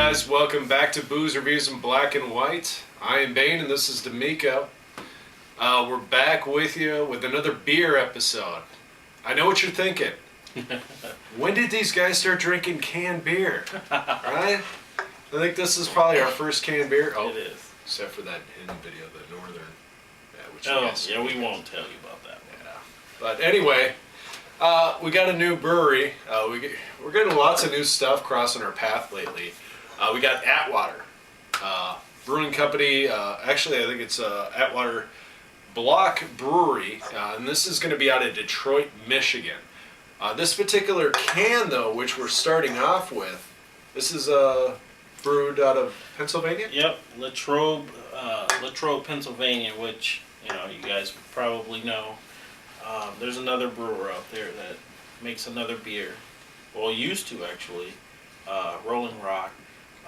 guys, welcome back to Boozerevooze in Black and White. I am Bayne and this is Demeko. We're back with you with another beer episode. I know what you're thinking. When did these guys start drinking canned beer? Right? I think this is probably our first canned beer. Oh, it is. Except for that hidden video, the Northern. Yeah, we won't tell you about that one. Yeah. But anyway, we got a new brewery. We're getting lots of new stuff crossing our path lately. We got Atwater Brewing Company. Actually, I think it's Atwater Bock Brewery, and this is going to be out of Detroit, Michigan. This particular can, though, which we're starting off with, this is brewed out of Pennsylvania? Yep, Latrobe, Pennsylvania, which you guys probably know. There's another brewer out there that makes another beer. Well, used to actually, Rolling Rock.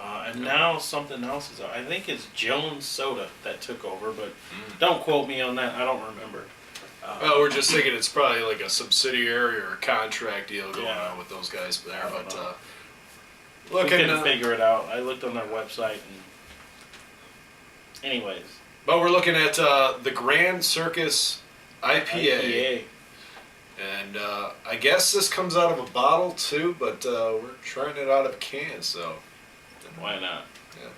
And now something else is out. I think it's Jones Soda that took over, but don't quote me on that. I don't remember. Well, we're just thinking it's probably like a subsidiary or a contract deal going on with those guys there. But we couldn't figure it out. I looked on their website, and anyways. But we're looking at the Grand Circus IPA. And I guess this comes out of a bottle too, but we're trying it out of a can, so why not? Yeah.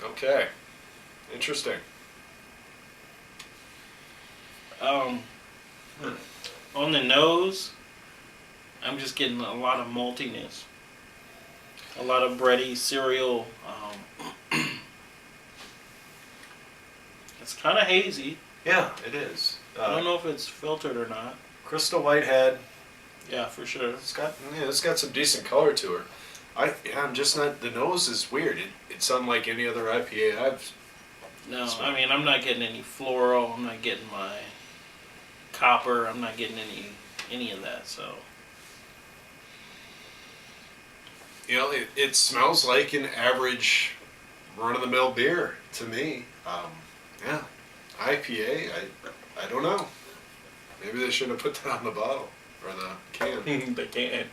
Okay. Interesting. On the nose, I'm just getting a lot of maltiness, a lot of bready cereal. It's kind of hazy. Yeah, it is. I don't know if it's filtered or not. Crystal Whitehead. Yeah, for sure. It's got some decent color to her. I'm just not. The nose is weird. It's unlike any other IPA I've. No, I mean I'm not getting any floral. I'm not getting my copper. I'm not getting any of that. So. It smells like an average run-of-the-mill beer to me. Yeah, IPA. I don't know. Maybe they shouldn't have put that on the bottle or the can. The can.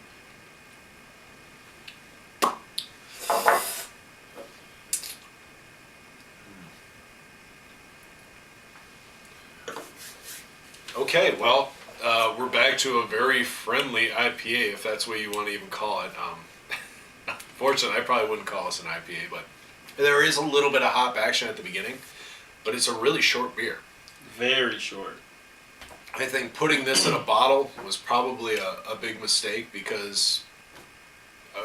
Okay, well, we're back to a very friendly IPA, if that's what you want to even call it. Fortunately, I probably wouldn't call this an IPA, but there is a little bit of hop action at the beginning, but it's a really short beer. Very short. I think putting this in a bottle was probably a big mistake because,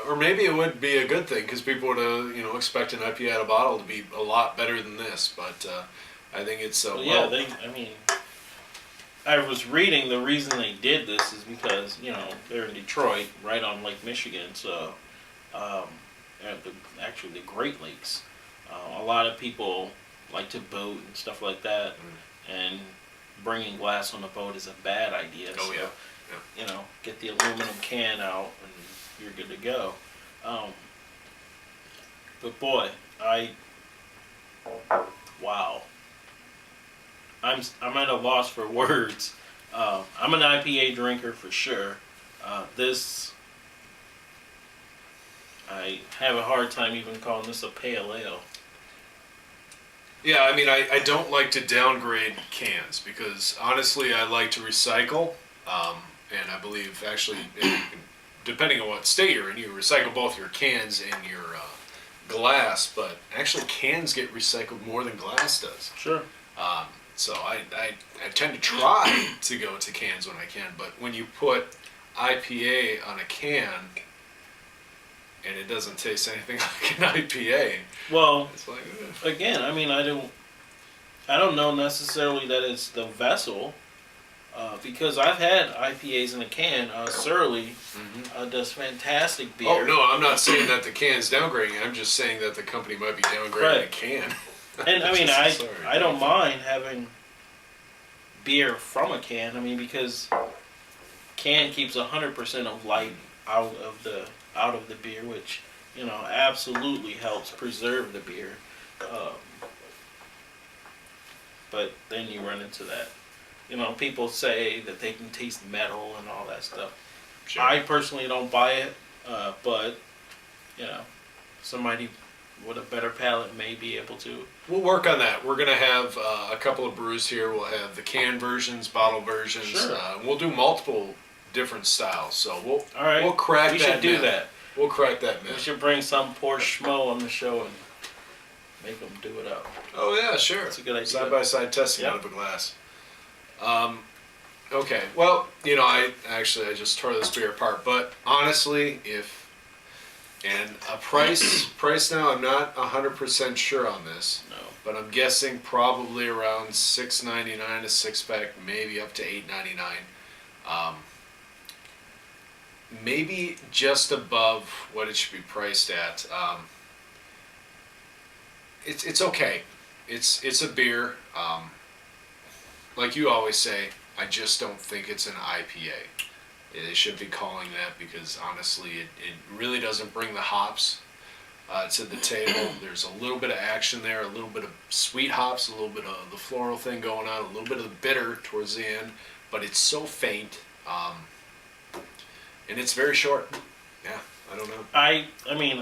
or maybe it would be a good thing because people would expect an IPA out of a bottle to be a lot better than this, but I think it's I was reading the reason they did this is because they're in Detroit, right on Lake Michigan, so actually the Great Lakes. A lot of people like to boat and stuff like that, and bringing glass on the boat is a bad idea. Oh, so, yeah. Get the aluminum can out and you're good to go. But boy, wow. I'm at a loss for words. I'm an IPA drinker for sure. I have a hard time even calling this a pale ale. Yeah, I mean, I don't like to downgrade cans because honestly I like to recycle, and I believe actually, depending on what state you're in, you recycle both your cans and your glass, but actually cans get recycled more than glass does. Sure. So I tend to try to go to cans when I can, but when you put IPA on a can and it doesn't taste anything like an IPA, well, it's like, again, I mean, I don't know necessarily that it's the vessel, because I've had IPAs in a can. Surly does fantastic beer. Oh no, I'm not saying that the can's downgrading. I'm just saying that the company might be downgrading a can. And I mean, I don't mind having beer from a can. I mean, because can keeps 100% of light out of the beer, which absolutely helps preserve the beer. But then you run into that. People say that they can taste metal and all that stuff. Sure. I personally don't buy it, but you know, somebody with a better palate may be able to. We'll work on that. We're gonna have a couple of brews here. We'll have the canned versions, bottle versions. Sure. We'll do multiple different styles. So All right. we'll crack We that. should do myth. that. We'll crack that We myth. should bring some poor schmo on the show and make them do it out. Oh yeah, sure. That's a good idea. Side by side testing Yep. out of a glass. Okay. Well, I just tore this beer apart, but honestly, a price now, I'm not 100% sure on this. No. But I'm guessing probably around $6.99 a six pack, maybe up to $8.99. Maybe just above what it should be priced at. It's okay. It's a beer. Like you always say, I just don't think it's an IPA. They should be calling that because honestly, it really doesn't bring the hops to the table. There's a little bit of action there, a little bit of sweet hops, a little bit of the floral thing going on, a little bit of the bitter towards the end, but it's so faint, and it's very short. Yeah, I don't know. I mean,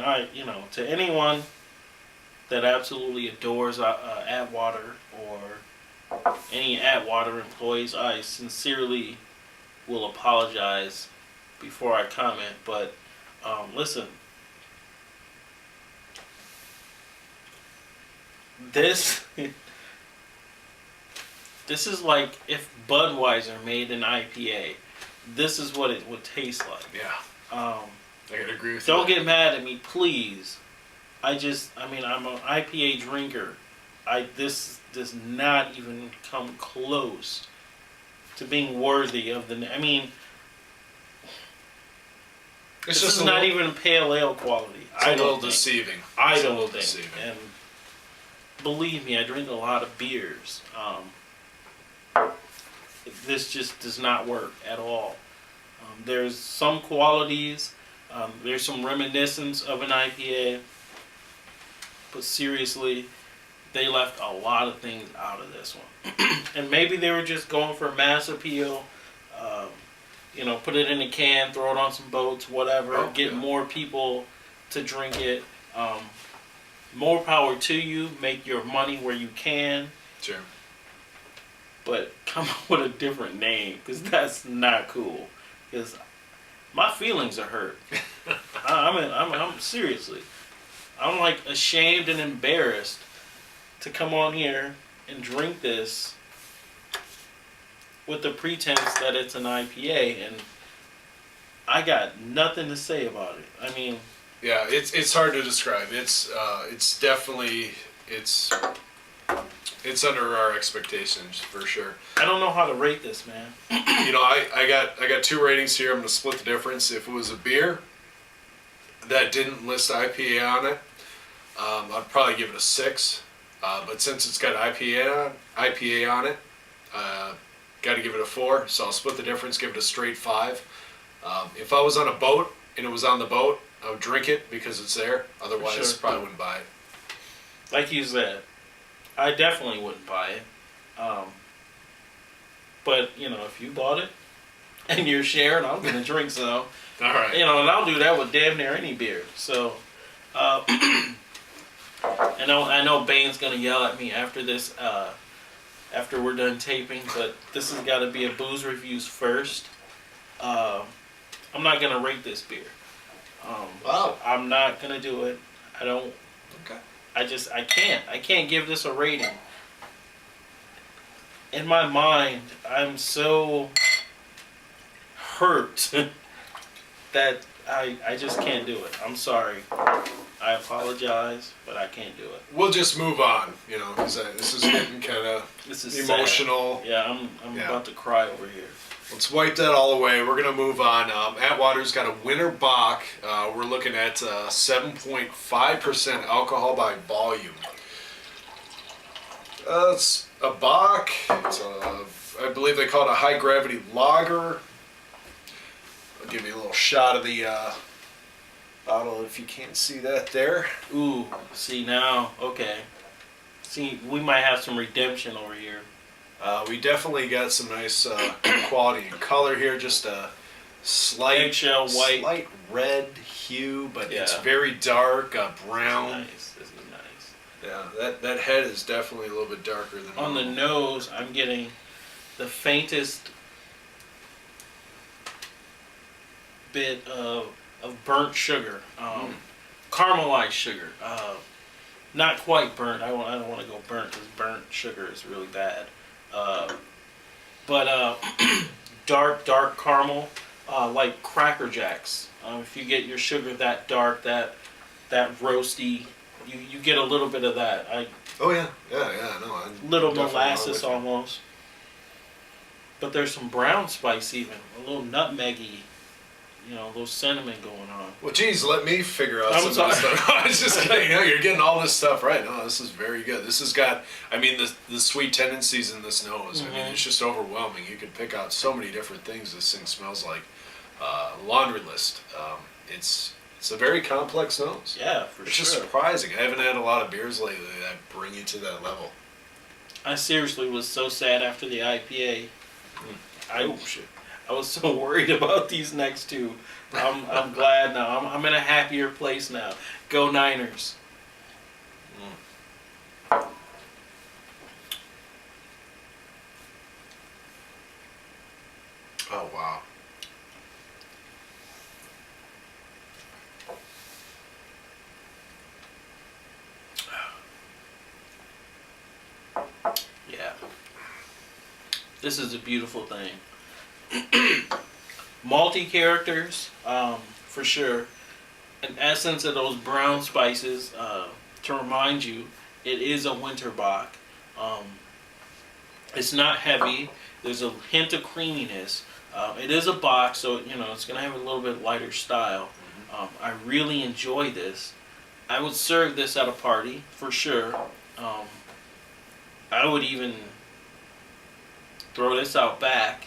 to anyone that absolutely adores Atwater or any Atwater employees, I sincerely will apologize before I comment, but listen, this is like if Budweiser made an IPA. This is what it would taste like. Yeah, I gotta agree with you. Don't get mad at me, please. I'm an IPA drinker. This does not even come close to being worthy of the. It's this just is not even pale ale quality. It's a little deceiving. I It's a don't little think. deceiving. And believe me, I drink a lot of beers. This just does not work at all. There's some qualities. There's some reminiscence of an IPA. But seriously, they left a lot of things out of this one. And maybe they were just going for mass appeal. Put it in a can, throw it on some boats, whatever. Get more people to drink it. More power to you. Make your money where you can. Sure. But come up with a different name, because that's not cool. Because my feelings are hurt. I'm seriously. I'm like ashamed and embarrassed to come on here and drink this with the pretense that it's an IPA, and I got nothing to say about it. Yeah, it's hard to describe. It's definitely it's under our expectations for sure. I don't know how to rate this, man. I got two ratings here. I'm gonna split the difference. If it was a beer that didn't list IPA on it, I'd probably give it a 6. But since it's got IPA on it, got to give it a 4. So I'll split the difference, give it a straight 5. If I was on a boat and it was on the boat, I would drink it because it's there. Otherwise, Sure. probably wouldn't buy it. Like you said, I definitely wouldn't buy it. But, if you bought it and you're sharing, I'm going to drink some. All right. And I'll do that with damn near any beer. So, I know Bane's going to yell at me after this, after we're done taping, but this has got to be a Boozerevooze first. I'm not going to rate this beer. Wow. I'm not going to do it. I don't. Okay. I can't give this a rating. In my mind, I'm so hurt that I just can't do it. I'm sorry. I apologize, but I can't do it. We'll just move on, because this is getting kind of emotional. Sad. Yeah, I'm about to cry over here. Let's wipe that all away. We're going to move on. Atwater's got a winter Bock. We're looking at 7.5% alcohol by volume. It's a Bock. I believe they call it a high gravity lager. I'll give you a little shot of the bottle if you can't see that there. Ooh, see now, okay. See, we might have some redemption over here. We definitely got some nice quality and color here. Just a eggshell white. slight red hue, but it's Yeah. very dark, brown. Nice. This is nice. Yeah, that head is definitely a little bit darker than On the normal. nose, I'm getting the faintest bit of burnt sugar, caramelized sugar. Not quite burnt. I don't want to go burnt because burnt sugar is really bad. But dark caramel, like Cracker Jacks. If you get your sugar that dark, that roasty, you get a little bit of that. Oh yeah, no, Little definitely molasses with you. almost. But there's some brown spice even, a little nutmeggy, a little cinnamon going on. Well, geez, let me figure out I'm some of this sorry. stuff. I was just kidding. No, you're getting all this stuff right. No, this is very good. This has got, I mean, the sweet tendencies in this nose. I mean, it's just overwhelming. You could pick out so many different things this thing smells like. Laundry list. It's a very complex nose. Yeah, for It's sure. just surprising. I haven't had a lot of beers lately that bring you to that level. I seriously was so sad after the IPA. Oh shit. I was so worried about these next two. I'm glad now. I'm in a happier place now. Go Niners. Oh wow. Yeah. This is a beautiful thing. Malty characters, for sure. An essence of those brown spices, to remind you, it is a winter Bock. It's not heavy. There's a hint of creaminess. It is a Bock, so it's gonna have a little bit lighter style. I really enjoy this. I would serve this at a party for sure. I would even throw this out back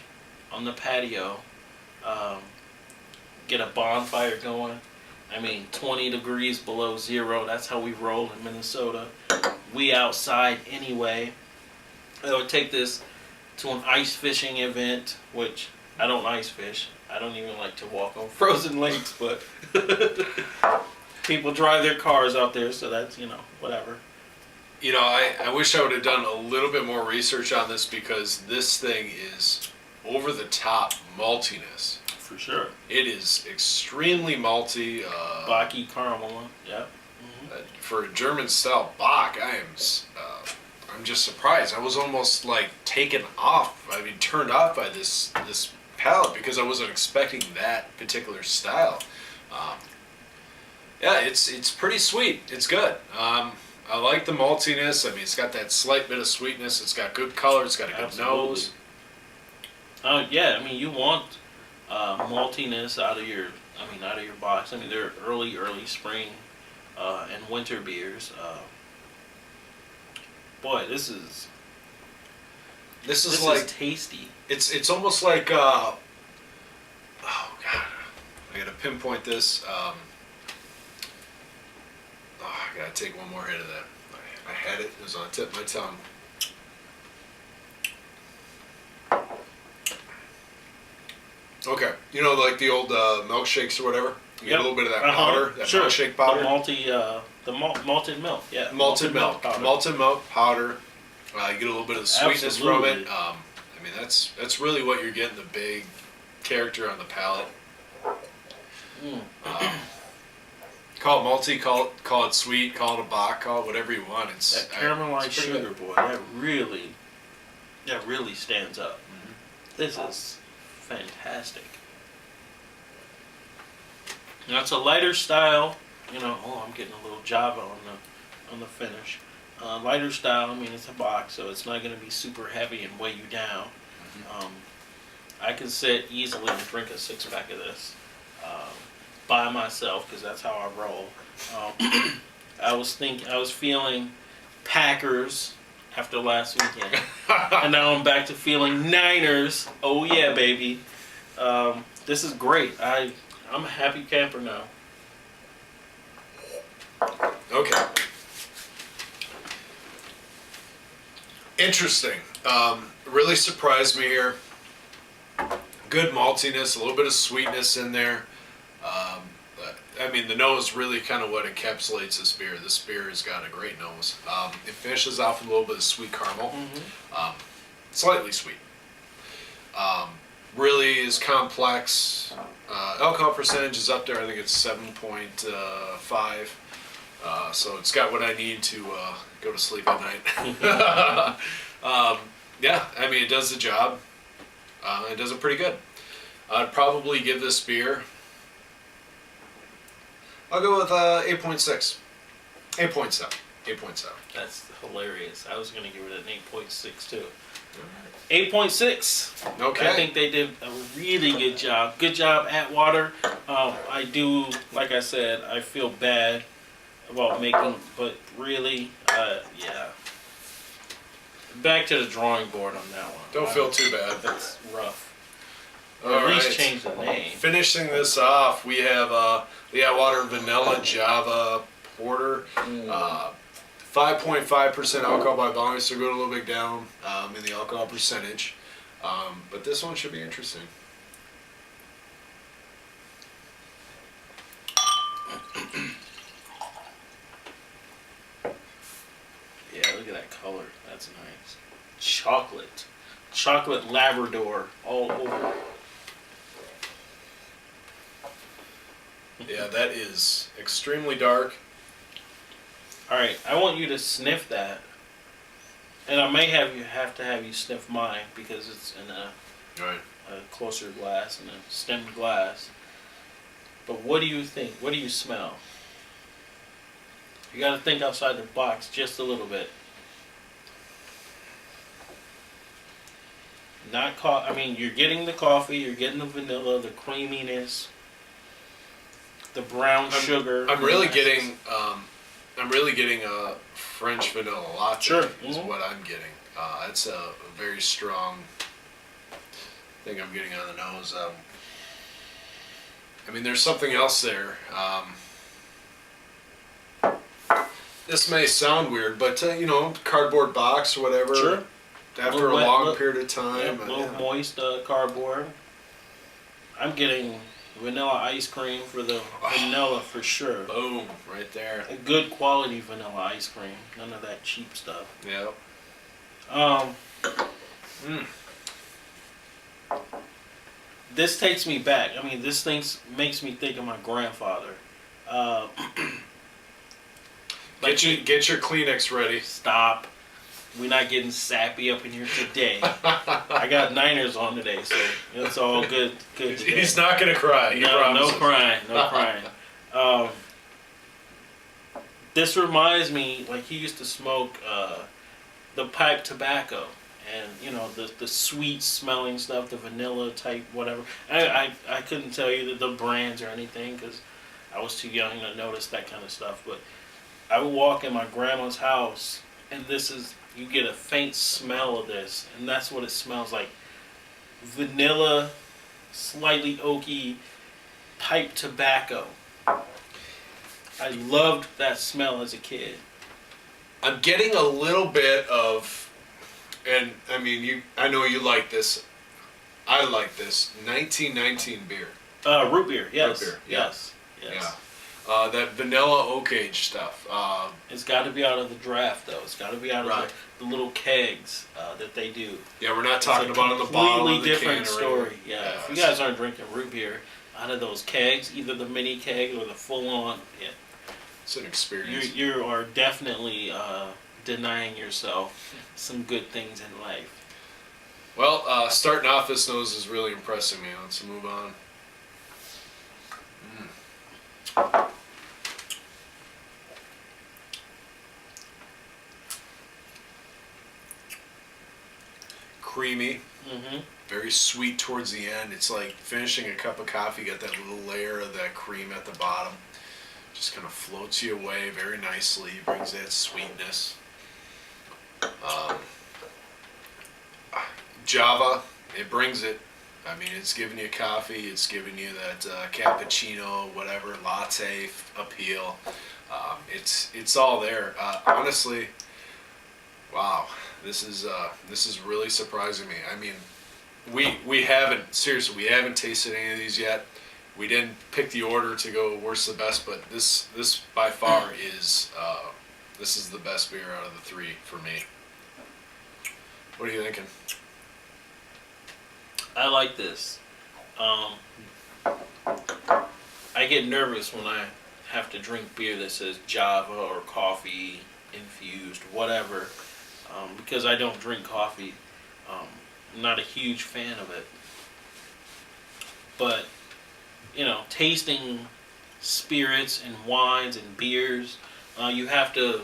on the patio. Get a bonfire going. I mean, 20 degrees below zero. That's how we roll in Minnesota. We outside anyway. I would take this to an ice fishing event, which I don't ice fish. I don't even like to walk on frozen lakes, but people drive their cars out there, so that's, whatever. I wish I would have done a little bit more research on this because this thing is over the top maltiness. For sure. It is extremely malty. Bocky caramel, yeah. For a German style Bock, I'm just surprised. I was almost like turned off by this palate because I wasn't expecting that particular style. Yeah, it's pretty sweet. It's good. I like the maltiness. I mean, it's got that slight bit of sweetness. It's got good color. It's got a good Absolutely. nose. Yeah, I mean, you want maltiness out of your box. I mean, they're early spring and winter beers. Boy, this is like tasty. it's almost like oh god, I gotta pinpoint this. I gotta take one more hit of that. I had it. It was on the tip of my tongue. Okay, like the old milkshakes or whatever. You get a little bit of that powder, that sure. milkshake powder. The malted milk, yeah. Malted milk powder. Malted milk powder. You get a little bit of the sweetness from Absolutely. it. I mean, that's really what you're getting, the big character on the palate. Call it malty, call it sweet, call it a Bock, call it whatever you want. That caramelized it's pretty sugar, good. boy, that really stands up. This is fantastic. Now it's a lighter style, I'm getting a little Java on the finish. Lighter style, I mean, it's a Bock, so it's not going to be super heavy and weigh you down. I can sit easily and drink a 6-pack of this by myself because that's how I roll. I was feeling Packers after last weekend, and now I'm back to feeling Niners. Oh yeah, baby. This is great. I'm a happy camper now. Okay. Interesting. Really surprised me here. good maltiness, a little bit of sweetness in there. I mean, the nose really kind of what encapsulates this beer. This beer has got a great nose. It finishes off with a little bit of sweet caramel, slightly sweet. Really is complex. Alcohol percentage is up there. I think it's 7.5. So it's got what I need to go to sleep at night. Yeah, I mean, it does the job. It does it pretty good. I'd probably give this beer, I'll go with 8.6. 8.7. 8.7. That's hilarious. I was going to give it an 8.6 too. 8.6. Okay. I think they did a really good job. Good job, Atwater. I do, like I said, I feel bad about making, but really, yeah. Back to the drawing board on that one. Don't feel too bad. That's rough. All At least right. change the name. Finishing this off, we have the Atwater Vanilla Java Porter. 5.5% alcohol by volume, so go a little bit down in the alcohol percentage. But this one should be interesting. Yeah, look at that color. That's nice. Chocolate. Chocolate Labrador all over. Yeah, that is extremely dark. Alright, I want you to sniff that. And I may have to have you sniff mine because it's in a Right. closer glass and a stemmed glass. But what do you think? What do you smell? You got to think outside the box just a little bit. Not I mean, you're getting the coffee, you're getting the vanilla, the creaminess, the brown sugar. I'm really getting a French vanilla latte. Sure. Is what I'm getting. It's a very strong thing I'm getting on the nose. I mean, there's something else there. This may sound weird, but cardboard box or whatever. Sure. After a long period of time. Yeah, a little moist cardboard. I'm getting vanilla ice cream for the vanilla for sure. Boom, right there. A good quality vanilla ice cream. None of that cheap stuff. Yep. This takes me back. I mean, this thing makes me think of my grandfather. Get your Kleenex ready. Stop. We're not getting sappy up in here today. I got Niners on today, so it's all good. Good today. He's not gonna cry. No crying. No crying. This reminds me, like he used to smoke the pipe tobacco, and the sweet smelling stuff, the vanilla type, whatever. I couldn't tell you the brands or anything because I was too young to notice that kind of stuff. But I would walk in my grandma's house, and you get a faint smell of this, and that's what it smells like. Vanilla, slightly oaky, pipe tobacco. I loved that smell as a kid. I'm getting a little bit of, and I mean, I know you like this. I like this 1919 beer. Root beer, yes. Root beer, yeah. Yes. Yeah. That vanilla oak age stuff. It's got to be out of the draft, though. It's got to be out of the little kegs that they do. Yeah, we're not talking about on the bottle of the different can story. Yeah, if you guys aren't drinking root beer out of those kegs, either the mini keg or the full-on, it's an experience. You are definitely denying yourself some good things in life. Well, starting off this nose is really impressing me. Let's move on. Creamy, very sweet towards the end. It's like finishing a cup of coffee, got that little layer of that cream at the bottom. Just kind of floats you away very nicely, brings that sweetness. Java, it brings it. I mean, it's giving you coffee, it's giving you that cappuccino, whatever, latte appeal. It's all there. Honestly, wow, this is really surprising me. I mean, we haven't tasted any of these yet. We didn't pick the order to go worst to best, but this by far is this is the best beer out of the three for me. What are you thinking? I like this. I get nervous when I have to drink beer that says Java or coffee infused, whatever, because I don't drink coffee. I'm not a huge fan of it. But, tasting spirits and wines and beers, you have to,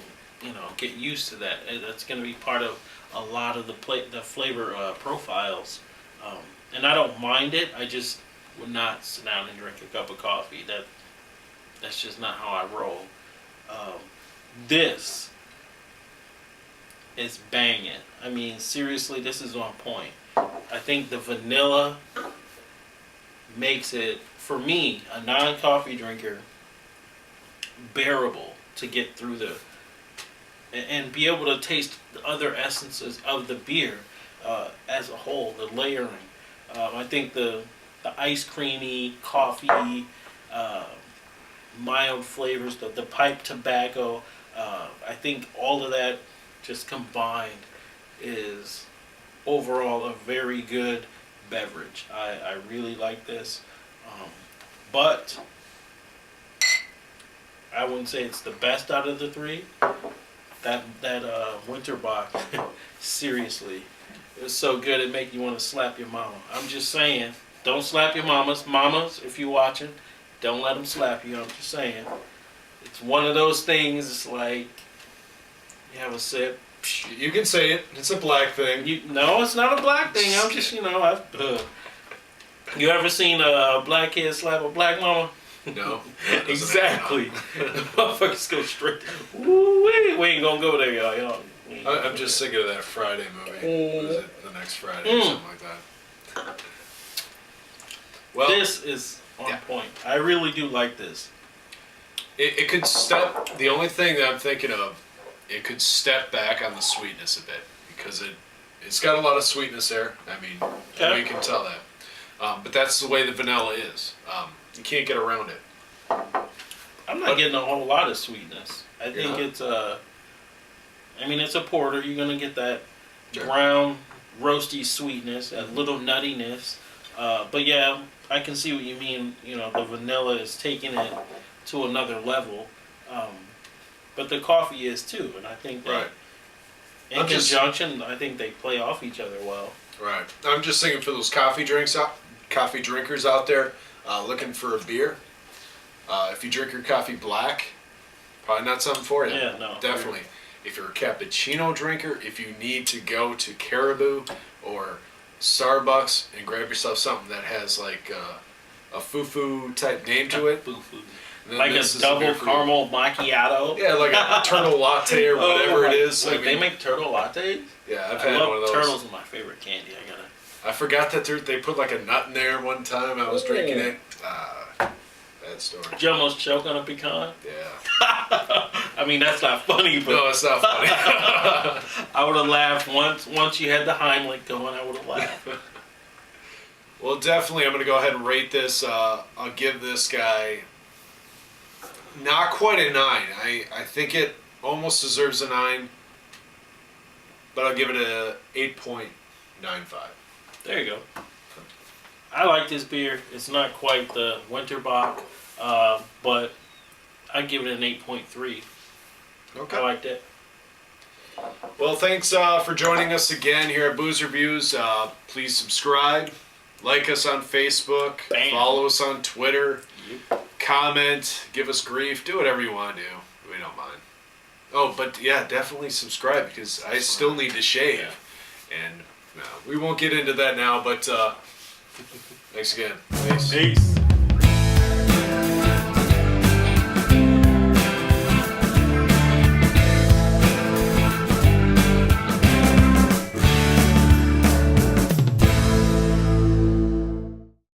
get used to that. That's going to be part of a lot of the flavor profiles. And I don't mind it. I just would not sit down and drink a cup of coffee. That's just not how I roll. This is banging. I mean, seriously, this is on point. I think the vanilla makes it, for me, a non-coffee drinker, bearable to get through and be able to taste the other essences of the beer as a whole, the layering. I think the ice creamy, coffee, mild flavors, the pipe tobacco, I think all of that just combined is overall a very good beverage. I really like this. But I wouldn't say it's the best out of the three. That Winter Bock, seriously, it was so good it make you want to slap your mama. I'm just saying, don't slap your mamas. Mamas, if you're watching, don't let them slap you. I'm just saying. It's one of those things, it's like, you have a sip. You can say it. It's a black thing. No, it's not a black thing. I'm just, you ever seen a black kid slap a black mama? No. Exactly. The motherfuckers go straight. Woo, we ain't gonna go there, y'all. I'm just thinking of that Friday movie. What is it? The next Friday or something like that. Well, this is on point. I really do like this. It could step. The only thing that I'm thinking of, it could step back on the sweetness a bit because it's got a lot of sweetness there. I mean, you can tell that. But that's the way the vanilla is. You can't get around it. I'm not getting a whole lot of sweetness. I think it's it's a porter. You're gonna get that brown, roasty sweetness, that little nuttiness. But yeah, I can see what you mean. The vanilla is taking it to another level. But the coffee is too, and I think that in conjunction, I think they play off each other well. Right. I'm just thinking for those coffee drinkers out there looking for a beer. If you drink your coffee black, probably not something for you. Yeah, no. Definitely. If you're a cappuccino drinker, if you need to go to Caribou or Starbucks and grab yourself something that has like a foo-foo type name to it. Foo-foo. Like a double caramel macchiato? Yeah, like a turtle latte or whatever it is. Wait, they make turtle lattes? Yeah, I've had one of those. Turtles are my favorite candy. I forgot that they put like a nut in there one time. I was drinking it. Bad story. Did you almost choke on a pecan? Yeah. I mean, that's not funny, but... No, it's not funny. I would have laughed once you had the Heimlich going. I would have laughed. Well, definitely, I'm going to go ahead and rate this. I'll give this guy not quite a 9. I think it almost deserves a 9, but I'll give it a 8.95. There you go. I like this beer. It's not quite the Winter Bock, but I give it an 8.3. Okay. I liked it. Well, thanks for joining us again here at Boozerevooze. Please subscribe, like us on Facebook, follow us on Twitter, comment, give us grief, do whatever you want to do. We don't mind. Oh, but yeah, definitely subscribe because I still need to shave. And we won't get into that now, but thanks again. Peace.